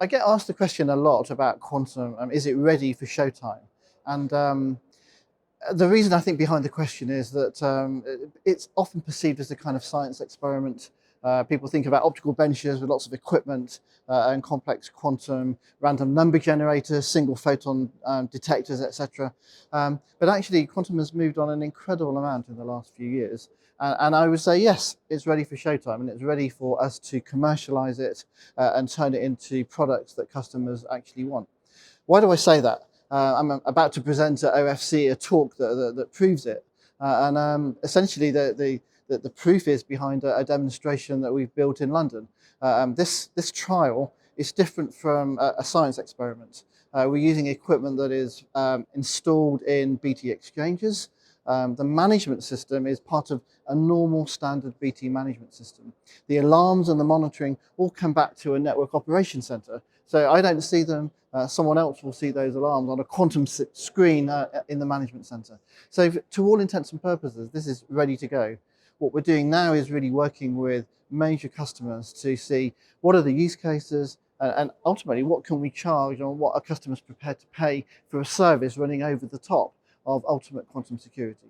I get asked the question a lot about quantum, is it ready for showtime? And the reason I think behind the question is that it's often perceived as a kind of science experiment. People think about optical benches with lots of equipment and complex quantum random number generators, single photon detectors, etc. But actually, quantum has moved on an incredible amount in the last few years. And I would say, yes, it's ready for showtime, and it's ready for us to commercialize it and turn it into products that customers actually want. Why do I say that? I'm about to present at OFC a talk that proves it. Essentially, the proof is behind a demonstration that we've built in London. This trial is different from a science experiment. We're using equipment that is installed in BT exchanges. The management system is part of a normal standard BT management system. The alarms and the monitoring all come back to a network operation center. So I don't see them, someone else will see those alarms on a quantum screen in the management center. So to all intents and purposes, this is ready to go. What we're doing now is really working with major customers to see what are the use cases, and ultimately what can we charge, and what are customers prepared to pay for a service running over the top of ultimate quantum security.